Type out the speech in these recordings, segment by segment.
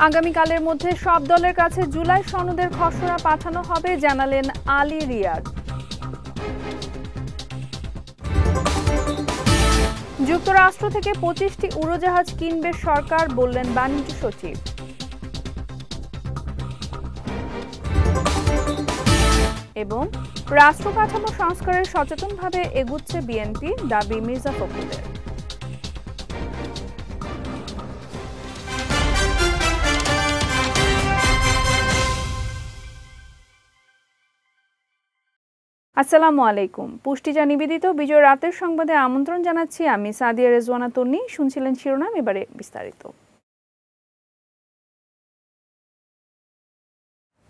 আগামীকালের মধ্যে সব দলের কাছে জুলাই সনদের খসড়া পাঠানো হবে জানালেন আলী রিয়াদ। যুক্তরাষ্ট্র থেকে 25টি উড়োজাহাজ কিনবে সরকার বললেন বাণিজ্য সচিব। এবং রাষ্ট্র কাঠামো সংস্কারের সচেতনভাবে এগুচ্ছে বিএনপি, দাবি মির্জা ফখরুলের। আসসালামু আলাইকুম। পুষ্টিজা নিবেদিত বিজয় রাতের সংবাদে আমন্ত্রণ জানাচ্ছি আমি সাদিয়া রেজওয়ানা তন্নি। শুনছিলেন শিরোনাম, এবারে বিস্তারিত।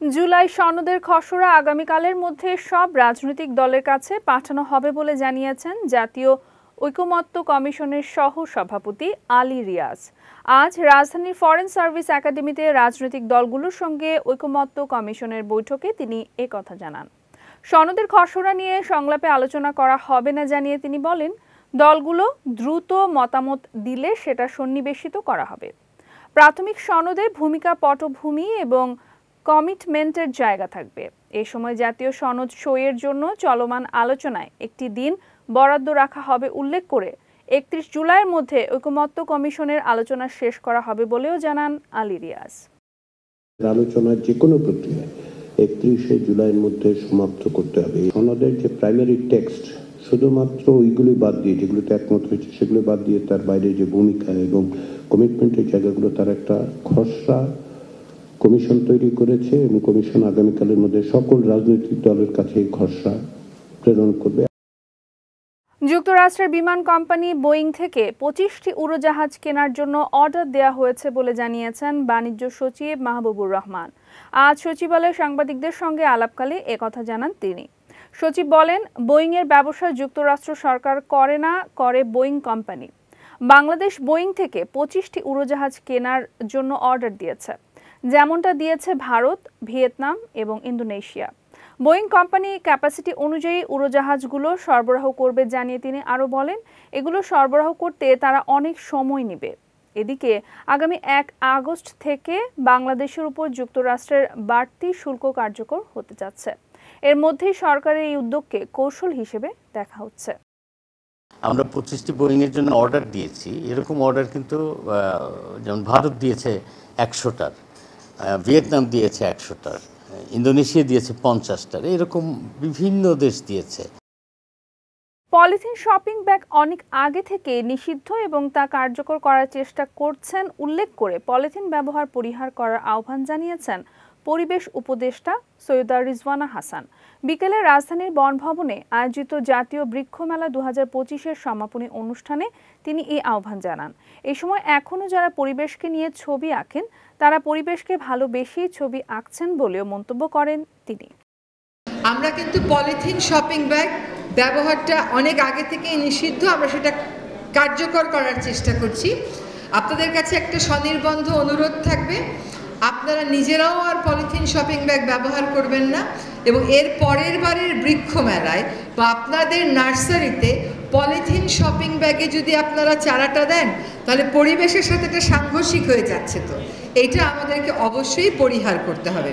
জুলাই সনদের খসড়া আগামীকালের মধ্যে সব রাজনৈতিক দলের কাছে পাঠানো হবে বলে জানিয়েছেন জাতীয় ঐকমত্য কমিশনের সহ সভাপতি আলী রিয়াজ। আজ রাজধানীর ফরেন সার্ভিস একাডেমিতে রাজনৈতিক দলগুলোর সঙ্গে ঐকমত্য কমিশনের বৈঠকে তিনি একথা জানান। সনদের খসড়া নিয়ে সংলাপে আলোচনা করা হবে না জানিয়ে তিনি বলেন, দলগুলো দ্রুত মতামত দিলে সেটা সন্নিবেশিত করা হবে। প্রাথমিক সনদে ভূমিকা পটভূমি এবং কমিটমেন্টের জায়গা থাকবে। এই সময় জাতীয় সনদ সইয়ের জন্য চলমান আলোচনায় একটি দিন বরাদ্দ রাখা হবে উল্লেখ করে 31 জুলাইয়ের মধ্যে ঐকমত্য কমিশনের আলোচনা শেষ করা হবে বলেও জানান আলী রিয়াজ। আলোচনার যে কোনো প্রক্রিয়া 31শে জুলাইয়ের মধ্যে সমাপ্ত করতে হবে। সনদের যে প্রাইমারি টেক্সট শুধুমাত্র ওইগুলি বাদ দিয়ে, যেগুলোতে একমত হয়েছে সেগুলো বাদ দিয়ে তার বাইরে যে ভূমিকা এবং কমিটমেন্টের জায়গাগুলো তার একটা খসড়া কমিশন তৈরি করেছে এবং কমিশন আগামীকালের মধ্যে সকল রাজনৈতিক দলের কাছে খসড়া প্রেরণ করবে। যুক্তরাষ্ট্রের বিমান কোম্পানি বোয়িং থেকে 25টি উড়োজাহাজ কেনার জন্য অর্ডার দেওয়া হয়েছে বলে জানিয়েছেন বাণিজ্য সচিব মাহবুবুর রহমান। আজ সচিবালয়ে সাংবাদিকদের সঙ্গে আলাপকালে একথা জানান তিনি। সচিব বলেন, বোয়িংয়ের ব্যবসা যুক্তরাষ্ট্র সরকার করে না, করে বোয়িং কোম্পানি। বাংলাদেশ বোয়িং থেকে 25টি উড়োজাহাজ কেনার জন্য অর্ডার দিয়েছে, যেমনটা দিয়েছে ভারত, ভিয়েতনাম এবং ইন্দোনেশিয়া। বোয়িং কোম্পানি ক্যাপাসিটি অনুযায়ী উড়োজাহাজগুলো সরবরাহ করবে জানিয়ে তিনি আরও বলেন, এগুলো সরবরাহ করতে তারা অনেক সময় নেবে। এদিকে আগামী 1 আগস্ট থেকে বাংলাদেশের উপর যুক্তরাষ্ট্রের বাড়তি শুল্ক কার্যকর হতে যাচ্ছে। এর মধ্যেই সরকারের এই উদ্যোগকে কৌশল হিসেবে দেখা হচ্ছে। আমরা 25টি বোয়িং এর জন্য অর্ডার দিয়েছি। এরকম অর্ডার কিন্তু যেমন ভারত দিয়েছে 100টার, ভিয়েতনাম দিয়েছে 100টার, ইন্দোনেশিয়া দিয়েছে 50টার, এরকম বিভিন্ন দেশ দিয়েছে। পলিথিন শপিং ব্যাগ অনেক আগে থেকে নিষিদ্ধ এবং তা কার্যকর করার চেষ্টা করছেন উল্লেখ করে পলিথিন ব্যবহার পরিহার করার আহ্বান জানিয়েছেন পরিবেশ উপদেষ্টা সৈয়দা রিজওয়ানা হাসান। বিকেলে রাজধানীর বনভবনে আয়োজিত জাতীয় বৃক্ষ মেলা 2025-এর সমাপনী অনুষ্ঠানে তিনি এই আহ্বান জানান। এই সময় এখনও যারা পরিবেশকে নিয়ে ছবি আঁকেন তারা পরিবেশকে ভালোবেসেই ছবি আঁকছেন বলেও মন্তব্য করেন তিনি। আমরা কিন্তু পলিথিন শপিং ব্যাগ ব্যবহারটা অনেক আগে থেকেই নিষিদ্ধ, আমরা সেটা কার্যকর করার চেষ্টা করছি। আপনাদের কাছে একটা স্বনির্বন্ধ অনুরোধ থাকবে, আপনারা নিজেরাও আর পলিথিন শপিং ব্যাগ ব্যবহার করবেন না এবং এর পরের বারের বৃক্ষ মেলায় বা আপনাদের নার্সারিতে পলিথিন শপিং ব্যাগে যদি আপনারা চারাটা দেন তাহলে পরিবেশের সাথে এটা সাংঘর্ষিক হয়ে যাচ্ছে। তো এইটা আমাদেরকে অবশ্যই পরিহার করতে হবে।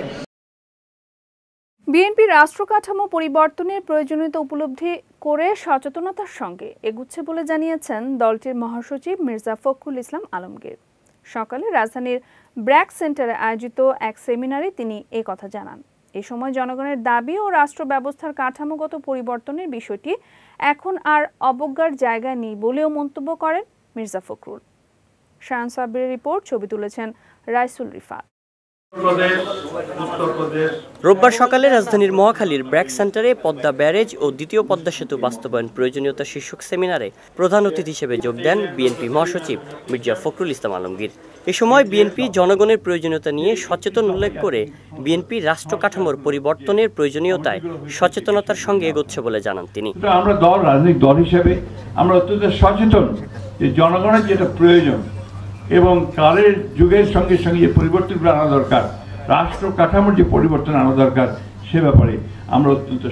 বিএনপি রাষ্ট্র কাঠামো পরিবর্তনের প্রয়োজনীয়তা উপলব্ধি করে সচেতনতার সঙ্গে এগুচ্ছে বলে জানিয়েছেন দলটির মহাসচিব মির্জা ফখরুল ইসলাম আলমগীর। সকালে রাজধানীর ব্র্যাক সেন্টারে আয়োজিত এক সেমিনারে তিনি এই কথা জানান। এ সময় জনগণের দাবি ও রাষ্ট্র ব্যবস্থার কাঠামোগত পরিবর্তনের বিষয়টি এখন আর অবজ্ঞার জায়গা নেই বলেও মন্তব্য করেন মির্জা ফখরুল। শাহান সাব্বিরের রিপোর্ট, ছবি তুলেছেন রাইসুল রিফাত। রোববার সকালে রাজধানীর মহাখালীর ব্র্যাক সেন্টারে পদ্মা ব্যারেজ ও দ্বিতীয় পদ্মা সেতু বাস্তবায়ন প্রয়োজনীয়তা শীর্ষক সেমিনারে প্রধান অতিথি হিসেবে যোগ দেন বিএনপি মহাসচিব মির্জা ফখরুল ইসলাম আলমগীর। এ সময় বিএনপি জনগণের প্রয়োজনীয়তা নিয়ে সচেতন উল্লেখ করে বিএনপি রাষ্ট্র কাঠামোর পরিবর্তনের প্রয়োজনীয়তায় সচেতনতার সঙ্গে এগোচ্ছে বলে জানান তিনি। আমরা রাজনৈতিক দল হিসেবে আমরা অত্যন্ত সচেতন যে জনগণের যেটা প্রয়োজন এবং কালের যুগের সঙ্গে সঙ্গে যে পরিবর্তনগুলো আনা দরকার, রাষ্ট্র কাঠামোর যে পরিবর্তন আনা দরকার, সে ব্যাপারে আমরা অত্যন্ত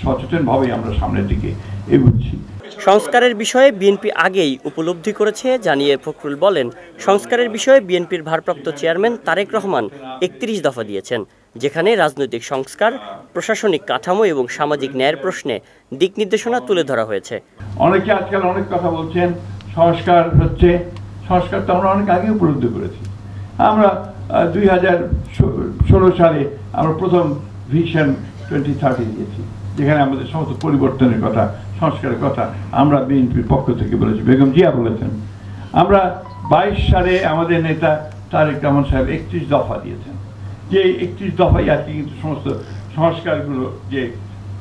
সচেতনভাবে আমরা সামনের দিকে এগোচ্ছি। সংস্কারের বিষয়ে বিএনপি আগেই উপলব্ধি করেছে জানিয়ে ফখরুল বলেন, সংস্কারের বিষয়ে বিএনপির ভারপ্রাপ্ত চেয়ারম্যান তারেক রহমান ৩১ দফা দিয়েছেন, যেখানে রাজনৈতিক সংস্কার, প্রশাসনিক কাঠামো এবং সামাজিক ন্যায়ের প্রশ্নে দিক নির্দেশনা তুলে ধরা হয়েছে। অনেকে আজকাল অনেক কথা বলছেন, সংস্কার হচ্ছে, সংস্কার তো আমরা অনেক আগে উপলব্ধি করেছি। আমরা 2016 সালে আমরা প্রথম ভিশন 2030 দিয়েছি, যেখানে আমাদের সমস্ত পরিবর্তনের কথা, সংস্কারের কথা আমরা বিএনপির পক্ষ থেকে বলেছি, বেগম জিয়া বলেছেন। আমরা 22 সালে আমাদের নেতা তারেক রহমান সাহেব 31 দফা দিয়েছেন, যে 31 দফাই আর কি কিন্তু সমস্ত সংস্কারগুলো যে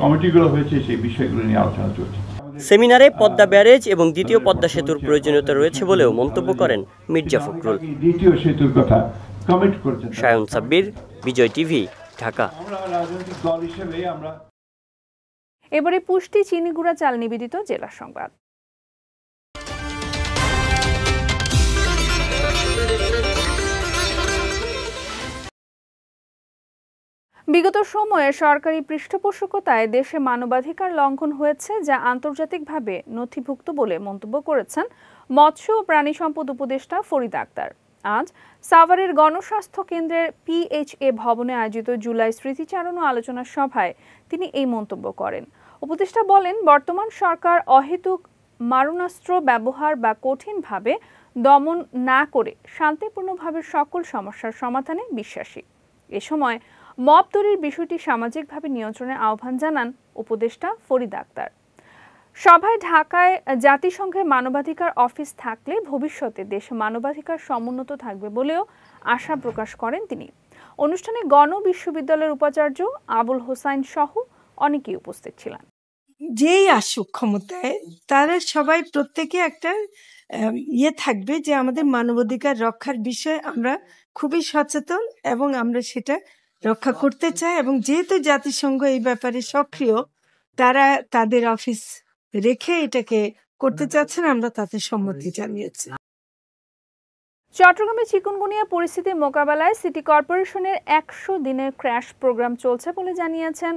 কমিটিগুলো হয়েছে সেই বিষয়গুলো নিয়ে আলোচনা চলছে। সেমিনারে পদ্মা ব্যারেজ এবং দ্বিতীয় পদ্মা সেতুর প্রয়োজনীয়তা রয়েছে বলেও মন্তব্য করেন মির্জা ফখরুল। দ্বিতীয় সেতুর কথা কমিট করেছেন শায়ন সাব্বির, বিজয় টিভি, ঢাকা। আমরা রাজনৈতিক দল হিসেবে আমরা এবারে পুষ্টি চিনিগুড়া চাল নিবেদিত জেলা সংবাদ। বিগত সময়ে সরকারি পৃষ্ঠপোষকতায় দেশে মানবাধিকার লঙ্ঘন হয়েছে, যা আন্তর্জাতিকভাবে নথিভুক্ত বলে মন্তব্য করেছেন মৎস্য ও প্রাণী সম্পদ উপদেষ্টা ফরিদ আক্তার। আজ সাভারের গণস্বাস্থ্য কেন্দ্রের PHA ভবনে আয়োজিত জুলাই স্মৃতিচারণ ও আলোচনা সভায় তিনি এই মন্তব্য করেন। উপদেষ্টা বলেন, বর্তমান সরকার অহেতুক মারণাস্ত্র ব্যবহার বা কঠিনভাবে দমন না করে শান্তিপূর্ণভাবে সকল সমস্যার সমাধানে বিশ্বাসী। এ সময় মব তৈরির বিষয়টি সামাজিকভাবে নিয়ন্ত্রণের আহ্বান জানান উপদেষ্টা ফরিদ আক্তার। সভায় ঢাকায় জাতিসংঘের মানবাধিকার অফিস থাকলে ভবিষ্যতে দেশে মানবাধিকার সমুন্নত থাকবে বলেও আশা প্রকাশ করেন তিনি। অনুষ্ঠানে গণ বিশ্ববিদ্যালয়ের উপাচার্য আবুল হোসাইন সহ অনেকেই উপস্থিত ছিলেন। যেই আসুক ক্ষমতায়, তারা সবাই প্রত্যেকে একটা থাকবে যে আমাদের মানবাধিকার রক্ষার বিষয়ে আমরা খুবই সচেতন এবং আমরা সেটা রক্ষা করতে চাই। এবং যেহেতু জাতিসংঘ এই ব্যাপারে সক্রিয়, তারা তাদের অফিস রেখে এটাকে করতে চাচ্ছেন, আমরা তাতে সম্মতি জানিয়েছি। চট্টগ্রামে চিকুনগুনিয়া পরিস্থিতি মোকাবেলায় সিটি কর্পোরেশনের 100 দিনের ক্র্যাশ প্রোগ্রাম চলছে বলে জানিয়েছেন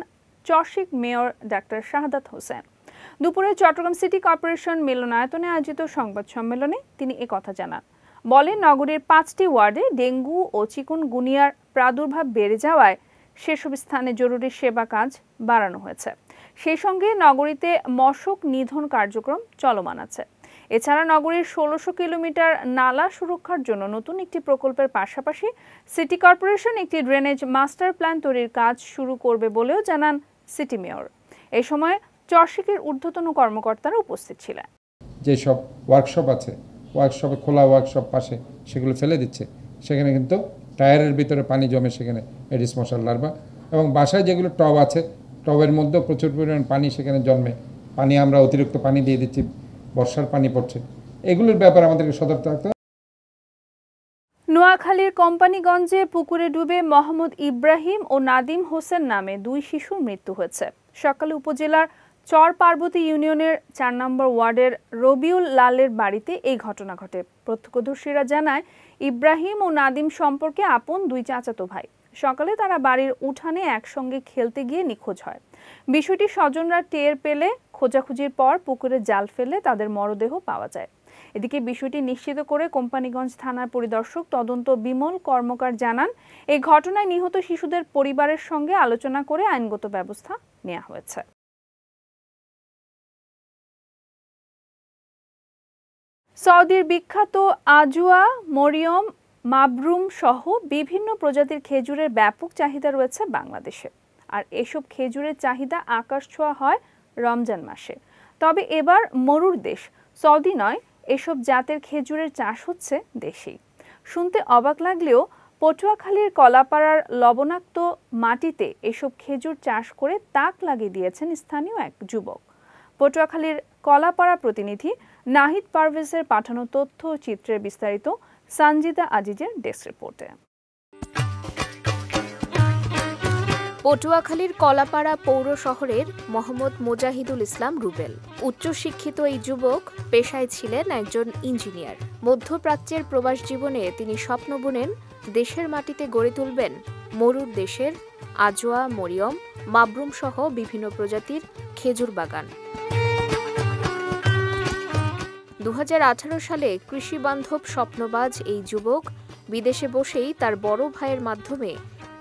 চশিক মেয়র ডাক্তার শাহাদাত হোসেন। দুপুরে চট্টগ্রাম সিটি কর্পোরেশন মিলনায়তনে আয়োজিত সংবাদ সম্মেলনে তিনি একথা জানান। বলেন, নগরীর 5টি ওয়ার্ডে ডেঙ্গু ও চিকুনগুনিয়ার প্রাদুর্ভাব বেড়ে যাওয়ায় সেসব স্থানে জরুরি সেবা কাজ বাড়ানো হয়েছে। সেই সঙ্গে নগরীতে মশক নিধন কার্যক্রম চলমান আছে। এছাড়া নগরীর 1600 কিলোমিটার নালা সুরক্ষার জন্য নতুন একটি প্রকল্পের পাশাপাশি সিটি কর্পোরেশন একটি ড্রেনেজ মাস্টার প্ল্যান তৈরির কাজ শুরু করবে বলেও জানান সিটি মেয়র। এ সময় চশিকের ঊর্ধ্বতন কর্মকর্তারা উপস্থিত ছিলেন। যেসব ওয়ার্কশপ আছে, ওয়ার্কশপে খোলা ওয়ার্কশপ পাশে সেগুলো ফেলে দিচ্ছে, সেখানে কিন্তু টায়ারের ভিতরে পানি জমে, সেখানে এডিস মশার লার্ভা। এবং বাসায় যেগুলো টব আছে, টবের মধ্যেও প্রচুর পরিমাণ পানি সেখানে জন্মে, পানি আমরা অতিরিক্ত পানি দিয়ে দিচ্ছি, বর্ষার পানি পড়ছে। এগুলোর ব্যাপারে আমাদেরকে সতর্ক থাকতে হবে। নোয়াখালীর কোম্পানিগঞ্জে পুকুরে ডুবে মোহাম্মদ ইব্রাহিম ও নাদিম হোসেন নামে 2 শিশুর মৃত্যু হয়েছে। সকালে উপজেলার চর পার্বতী ইউনিয়নের 4 নম্বর ওয়ার্ডের রবিউল লালের বাড়িতে এই ঘটনা ঘটে। প্রত্যক্ষদর্শীরা জানায়, ইব্রাহিম ও নাদিম সম্পর্কে আপন 2 চাচাতো ভাই। সকালে তারা বাড়ির উঠানে একসঙ্গে খেলতে গিয়ে নিখোঁজ হয়। বিষয়টি স্বজনরা টের পেলে খোঁজাখুঁজির পর পুকুরে জাল ফেলে তাদের মরদেহ পাওয়া যায়। এদিকে বিষয়টি নিশ্চিত করে কোম্পানিগঞ্জ থানার পরিদর্শক তদন্ত বিমল কর্মকার জানান, এই ঘটনায় নিহত শিশুদের পরিবারের সঙ্গে আলোচনা করে আইনগত ব্যবস্থা নেওয়া হয়েছে। সৌদির বিখ্যাত আজওয়া, মরিয়ম, মাবরুম সহ বিভিন্ন প্রজাতির খেজুরের ব্যাপক চাহিদা রয়েছে বাংলাদেশে। আর এসব খেজুরের চাহিদা আকাশ ছোঁয়া হয় রমজান মাসে। তবে এবার মরুর দেশ সৌদি নয়, এসব জাতের খেজুরের চাষ হচ্ছে দেশেই। শুনতে অবাক লাগলেও পটুয়াখালীর কলাপাড়ার লবণাক্ত মাটিতে এসব খেজুর চাষ করে তাক লাগিয়ে দিয়েছেন স্থানীয় এক যুবক। পটুয়াখালীর কলাপাড়া প্রতিনিধি নাহিদ পারভেজের পাঠানো তথ্য ও চিত্রের বিস্তারিত সঞ্জিদা আজিজের ডেস্ক রিপোর্টে। পটুয়াখালীর কলাপাড়া পৌর শহরের মোহাম্মদ মোজাহিদুল ইসলাম রুবেল। উচ্চশিক্ষিত এই যুবক পেশায় ছিলেন একজন ইঞ্জিনিয়ার। মধ্যপ্রাচ্যের প্রবাস জীবনে তিনি স্বপ্ন বুনেন দেশের মাটিতে গড়ে তুলবেন মরুর দেশের আজওয়া, মরিয়ম, মাবরুম সহ বিভিন্ন প্রজাতির খেজুর বাগান। 2018 সালে কৃষি বান্ধব স্বপ্নবাজ এই যুবক বিদেশে বসেই তার বড় ভাইয়ের মাধ্যমে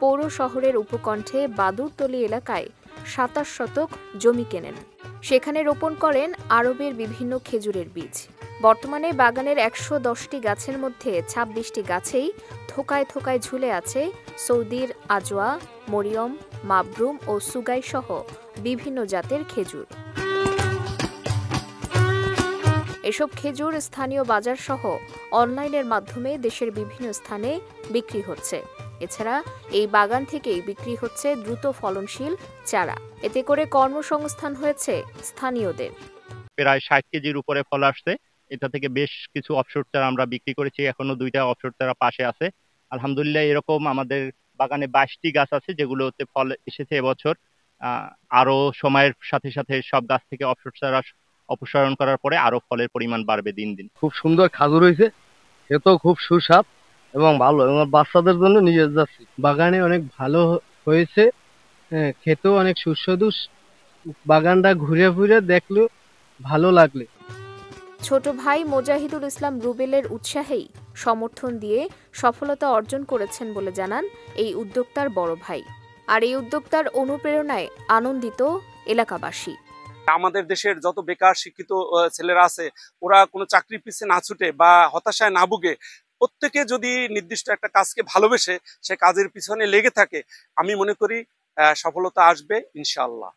পৌর শহরের উপকণ্ঠে বাদুরতলী এলাকায় 27 শতক জমি কেনেন। সেখানে রোপণ করেন আরবের বিভিন্ন খেজুরের বীজ। বর্তমানে বাগানের 110টি গাছের মধ্যে 26টি গাছেই থোকায় থোকায় ঝুলে আছে সৌদির আজওয়া, মরিয়ম, মাবরুম ও সুগাই সহ বিভিন্ন জাতের খেজুর। এসব খেজুর স্থানীয় বাজার সহ অনলাইনের মাধ্যমে দেশের বিভিন্ন স্থানে বিক্রি হচ্ছে। এছাড়া এই বাগান থেকেই বিক্রি হচ্ছে দ্রুত ফলনশীল চারা। এতে করে কর্মসংস্থান হয়েছে স্থানীয়দের। প্রায় 60 কেজির উপরে ফল আসছে। এটা থেকে বেশ কিছু অফশোর চারা আমরা বিক্রি করেছি। এখনো 2টা অফশোর চারা পাশে আছে। আলহামদুলিল্লাহ এরকম আমাদের বাগানে 22টি গাছ আছে যেগুলোতে ফল এসেছে এবছর। আরো সময়ের সাথে সাথে সব গাছ থেকে অফশোর চারা অপসারণ করার পরে আরো ফলের পরিমাণ বাড়বে দিন দিন। খুব সুন্দর খাজুর হয়েছে, খেতেও খুব সুস্বাদ এবং ভালো, এবং বাচ্চাদের জন্য নিয়ে যাচ্ছি। বাগানে অনেক ভালো হয়েছে, খেতেও অনেক সুস্বাদু। বাগানটা ঘুরে ঘুরে দেখলো ভালো লাগলে। ছোট ভাই মোজাহিদুল ইসলাম রুবেলের উৎসাহেই সমর্থন দিয়ে সফলতা অর্জন করেছেন বলে জানান এই উদ্যোক্তার বড় ভাই। আর এই উদ্যোক্তার অনুপ্রেরণায় আনন্দিত এলাকাবাসী। আমাদের দেশের যত বেকার শিক্ষিত ছেলেরা আছে, ওরা কোনো চাকরির পিছে না ছুটে বা হতাশায় না ভুগে, প্রত্যেকে যদি নির্দিষ্ট একটা কাজকে ভালোবেসে সে কাজের পিছনে লেগে থাকে, আমি মনে করি সফলতা আসবে ইনশাআল্লাহ।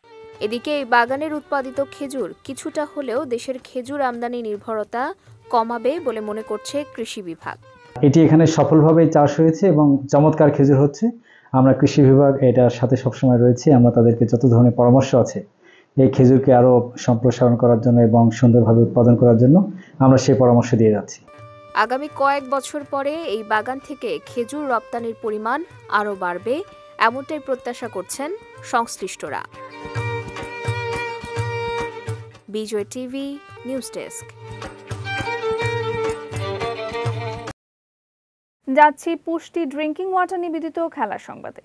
এদিকে এই বাগানের উৎপাদিত খেজুর কিছুটা হলেও দেশের খেজুর আমদানি নির্ভরতা কমাবে বলে মনে করছে কৃষি বিভাগ। এটি এখানে সফলভাবে চাষ হয়েছে এবং চমৎকার খেজুর হচ্ছে। আমরা কৃষি বিভাগ এটার সাথে সবসময় রয়েছি। আমরা তাদেরকে যত ধরনের পরামর্শ আছে এই খেজুরকে আরো সম্প্রসারণ করার জন্য এবং সুন্দরভাবে উৎপাদন করার জন্য আমরা সেই পরামর্শ দিয়ে যাচ্ছি। আগামী কয়েক বছর পরে এই বাগান থেকে খেজুর রপ্তানির পরিমাণ আরো বাড়বে, এমনটাই প্রত্যাশা করছেন সংশ্লিষ্টরা। বিজয় টিভি নিউজ ডেস্ক। যাচ্ছি পুষ্টি ড্রিঙ্কিং ওয়াটার নিবেদিত খেলার সংবাদে।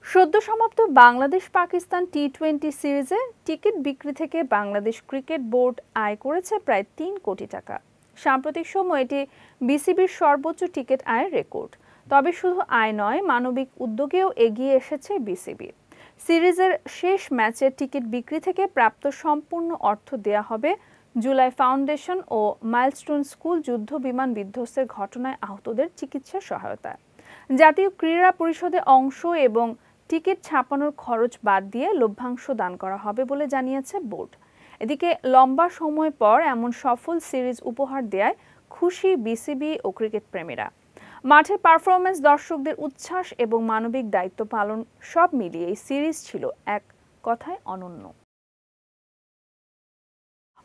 সদ্য সমাপ্ত বাংলাদেশ পাকিস্তান টি-20 সিরিজে টিকিট বিক্রি থেকে বাংলাদেশ ক্রিকেট বোর্ড আয় করেছে প্রায় 3 কোটি টাকা। সাম্প্রতিক সময়ে এটি বিসিবির সর্বোচ্চ টিকিট আয়ের রেকর্ড। তবে শুধু আয় নয়, মানবিক উদ্যোগেও এগিয়ে এসেছে বিসিবি। সিরিজের শেষ ম্যাচের টিকিট বিক্রি থেকে প্রাপ্ত সম্পূর্ণ অর্থ দেয়া হবে জুলাই ফাউন্ডেশন ও মাইলস্টোন স্কুল যুদ্ধ বিমান বিধ্বস্তের ঘটনায় আহতদের চিকিৎসা সহায়তায়। জাতীয় ক্রীড়া পরিষদে অংশ এবং টিকিট ছাপানোর খরচ বাদ দিয়ে লভ্যাংশ দান করা হবে বলে জানিয়েছে বোর্ড। এদিকে লম্বা সময় পর এমন সফল সিরিজ উপহার দেয়ায় খুশি বিসিবি ও ক্রিকেট প্রেমীরা। মাঠের পারফরম্যান্স, দর্শকদের উচ্ছ্বাস এবং মানবিক দায়িত্ব পালন সব মিলিয়ে এই সিরিজ ছিল এক কথায় অনন্য।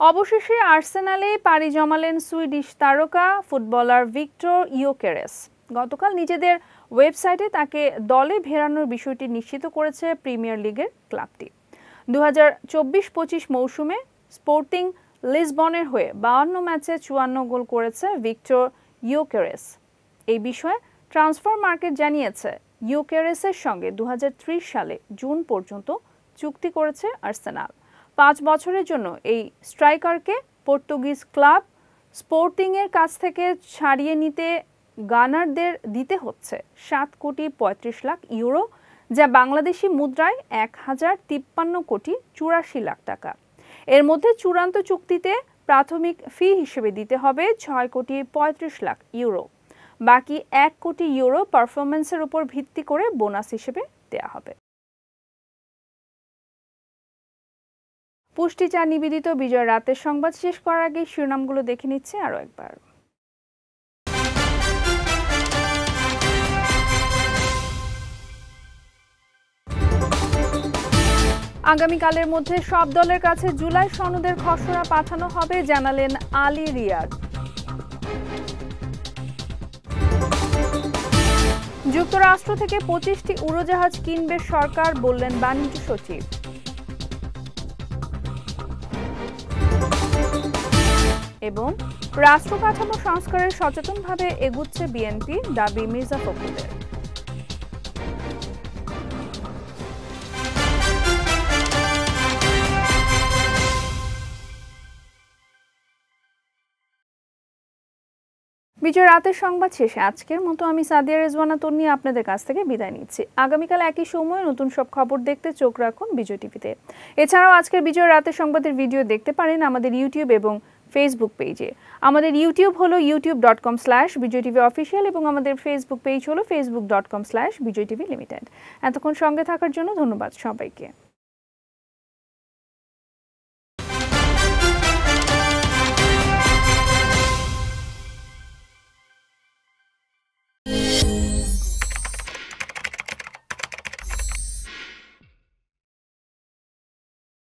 অবশেষে আর্সেনালে পাড়ি জমালেন সুইডিশ তারকা ফুটবলার ভিক্টর ইয়োকেরেস। গতকাল নিজেদের ওয়েবসাইটে তাকে দলে ফেরানোর বিষয়টি নিশ্চিত করেছে প্রিমিয়ার লিগের ক্লাবটি। 2024-25 মৌসুমে স্পোর্টিং লিসবনের হয়ে 52 ম্যাচে 54 গোল করেছে ভিক্টর ইয়োকেরেস। এই বিষয়ে ট্রান্সফার মার্কেট জানিয়েছে ইয়োকেরেসের সঙ্গে 2030 সালে জুন পর্যন্ত চুক্তি করেছে আর্সেনাল। 5 বছরের জন্য এই স্ট্রাইকারকে পর্তুগিজ ক্লাব স্পোর্টিংয়ের কাছ থেকে ছাড়িয়ে নিতে গানারদের দিতে হচ্ছে 7 কোটি 35 লাখ ইউরো, যা বাংলাদেশি মুদ্রায় 1053 কোটি 84 লাখ টাকা। এর মধ্যে চূড়ান্ত চুক্তিতে প্রাথমিক ফি হিসেবে দিতে হবে 6 কোটি 35 লাখ ইউরো। বাকি 1 কোটি ইউরো পারফরম্যান্সের উপর ভিত্তি করে বোনাস হিসেবে দেয়া হবে। পুষ্টি চা নিবেদিত বিজয় রাতের সংবাদ শেষ করার আগে শিরোনামগুলো দেখে নিচ্ছে আরো একবার। আগামীকালের মধ্যে সব দলের কাছে জুলাই সনদের খসড়া পাঠানো হবে, জানালেন আলী রিয়াদ। যুক্তরাষ্ট্র থেকে 25টি উড়োজাহাজ কিনবে সরকার, বললেন বাণিজ্য সচিব। এবং রাষ্ট্র কাঠামো সংস্কারের সচেতনভাবে এগুচ্ছে বিএনপি, দাবি মির্জা ফখরুলের। বিজয় রাতের সংবাদ শেষে আজকের মতো আমি সাদিয়া রেজওয়ানা তন্নি আপনাদের কাছ থেকে বিদায় নিচ্ছি। আগামীকাল একই সময়ে নতুন সব খবর দেখতে চোখ রাখুন বিজয় টিভিতে। এছাড়াও আজকের বিজয় রাতের সংবাদের ভিডিও দেখতে পারেন আমাদের ইউটিউব এবং ফেসবুক পেজে। আমাদের ইউটিউব হলো youtube.com/bijaytvofficial এবং আমাদের ফেসবুক পেজ হলো facebook.com/bijaytvlimited। এতক্ষণ সঙ্গে থাকার জন্য ধন্যবাদ সবাইকে।